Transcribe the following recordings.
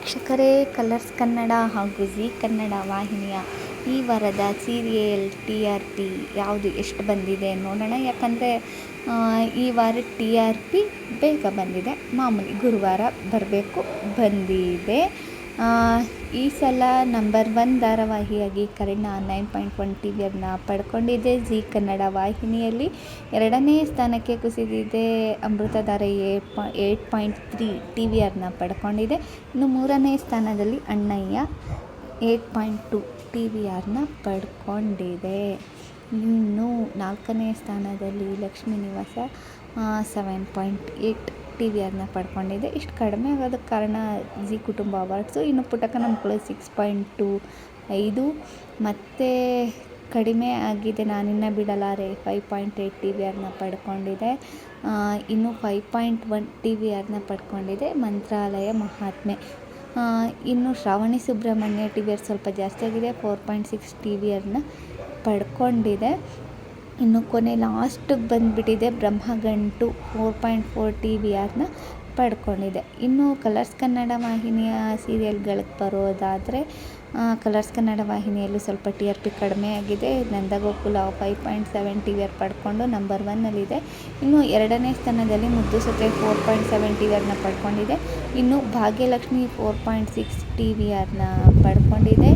ವೀಕ್ಷಕರೇ, ಕಲರ್ಸ್ ಕನ್ನಡ ಹಾಗೂ ಜೀ ಕನ್ನಡ ವಾಹಿನಿಯ ಈ ವಾರದ ಸೀರಿಯಲ್ TRP ಯಾವುದು ಎಷ್ಟು ಬಂದಿದೆ ನೋಡೋಣ. ಯಾಕಂದರೆ ಈ ವಾರ TRP ಬೇಗ ಬಂದಿದೆ. ಮಾಮೂಲಿ ಗುರುವಾರ ಬರಬೇಕು, ಬಂದಿದೆ. ಈ ಸಲ ನಂಬರ್ 1 ಧಾರಾವಾಹಿಯಾಗಿ ಕರ್ಣ 9.1 TVRನ ಪಡ್ಕೊಂಡಿದೆ. ಜೀ ಕನ್ನಡ ವಾಹಿನಿಯಲ್ಲಿ 2ನೇ ಸ್ಥಾನಕ್ಕೆ ಕುಸಿದಿದೆ. ಅಮೃತಧಾರೆ 8.3 TVRನ ಪಡ್ಕೊಂಡಿದೆ. ಇನ್ನು 3ನೇ ಸ್ಥಾನದಲ್ಲಿ ಅಣ್ಣಯ್ಯ 8.2 TVRನ ಪಡ್ಕೊಂಡಿದೆ. ಇನ್ನು 4ನೇ ಸ್ಥಾನದಲ್ಲಿ ಲಕ್ಷ್ಮೀ ನಿವಾಸ 7.8 TVRನ ಪಡ್ಕೊಂಡಿದೆ. ಇಷ್ಟು ಕಡಿಮೆ ಆಗೋದಕ್ಕೆ ಕಾರಣ ಜೀ ಕುಟುಂಬ ಅವಾರ್ಡ್ಸು. ಇನ್ನು ಪುಟಕನ ಮಕ್ಕಳು 6.25 ಮತ್ತು ಕಡಿಮೆ ಆಗಿದೆ ನಾನಿನ್ನ ಬಿಡಲಾರೆ 5.8 TVRನ ಪಡ್ಕೊಂಡಿದೆ. ಇನ್ನು 5.1 TVRನ ಪಡ್ಕೊಂಡಿದೆ ಮಂತ್ರಾಲಯ ಮಹಾತ್ಮೆ. ಇನ್ನು ಶ್ರಾವಣಿ ಸುಬ್ರಹ್ಮಣ್ಯ TVR ಸ್ವಲ್ಪ ಜಾಸ್ತಿ ಆಗಿದೆ, 4.6 TVRನ ಪಡ್ಕೊಂಡಿದೆ. ಇನ್ನು ಕೊನೆ ಲಾಸ್ಟಿಗೆ ಬಂದುಬಿಟ್ಟಿದೆ ಬ್ರಹ್ಮಗಂಟು 4.4 TVRನ ಪಡ್ಕೊಂಡಿದೆ. ಇನ್ನು ಕಲರ್ಸ್ ಕನ್ನಡ ವಾಹಿನಿಯ ಸೀರಿಯಲ್ಗಳಿಗೆ ಬರೋದಾದರೆ ಕಲರ್ಸ್ ಕನ್ನಡ ವಾಹಿನಿಯಲ್ಲೂ ಸ್ವಲ್ಪ TRP ಕಡಿಮೆ ಆಗಿದೆ. ನಂದಗೋಕುಲ 5.7 TVR ಪಡ್ಕೊಂಡು ನಂಬರ್ 1ನಲ್ಲಿದೆ. ಇನ್ನು 2ನೇ ಸ್ಥಾನದಲ್ಲಿ ಮುದ್ದು ಸೊಸೆ 4.7 TVRನ ಪಡ್ಕೊಂಡಿದೆ. ಇನ್ನು ಭಾಗ್ಯಲಕ್ಷ್ಮಿ 4.6 TVRನ ಪಡ್ಕೊಂಡಿದೆ.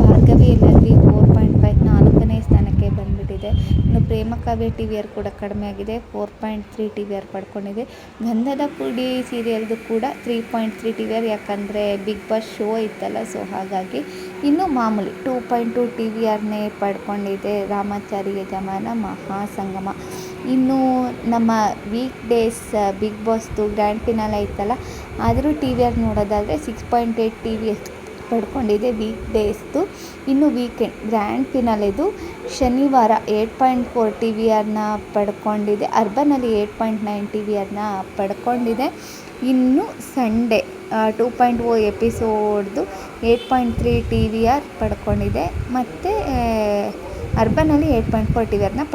ಭಾರ್ಗವಿ ಎಲ್ಲಲ್ಲಿ 4.5 4ನೇ ಸ್ಥಾನಕ್ಕೆ ಬಂದುಬಿಟ್ಟಿದೆ. ಇನ್ನು ಪ್ರೇಮಕಾವ್ಯ TVR ಕೂಡ ಕಡಿಮೆ ಆಗಿದೆ, 4.3 TVR ಪಡ್ಕೊಂಡಿದೆ. ಗಂಧದ ಪುಡಿ ಸೀರಿಯಲ್ದು ಕೂಡ 3.3 TVR, ಯಾಕಂದರೆ ಬಿಗ್ ಬಾಸ್ ಶೋ ಇತ್ತಲ್ಲ, ಸೊ ಹಾಗಾಗಿ. ಇನ್ನು ಮಾಮೂಲಿ 2.2 TVRನೇ ಪಡ್ಕೊಂಡಿದೆ ರಾಮಾಚಾರಿ ಯಜಮಾನ ಮಹಾಸಂಗಮ. ಇನ್ನು ನಮ್ಮ ವೀಕ್ ಡೇಸ್ ಬಿಗ್ ಬಾಸ್ದು ಗ್ರ್ಯಾಂಡ್ ಫಿನಾಲೆ ಇತ್ತಲ್ಲ, ಆದರೂ TVR ನೋಡೋದಾದರೆ 6.8 TVR ಪಡ್ಕೊಂಡಿದೆ ವೀಕ್ ಡೇಸ್ದು. ಇನ್ನು ವೀಕೆಂಡ್ ಗ್ರ್ಯಾಂಡ್ ಫಿನಾಲೆದು ಶನಿವಾರ 8.4 TVRನ ಪಡ್ಕೊಂಡಿದೆ. ಅರ್ಬನಲ್ಲಿ 8.9 TVRನ ಪಡ್ಕೊಂಡಿದೆ. ಇನ್ನು ಸಂಡೇ 2.0 ಎಪಿಸೋಡ್ದು 8.3 TVR ಪಡ್ಕೊಂಡಿದೆ. ಮತ್ತು ಅರ್ಬನಲ್ಲಿ 8.4 TVRನ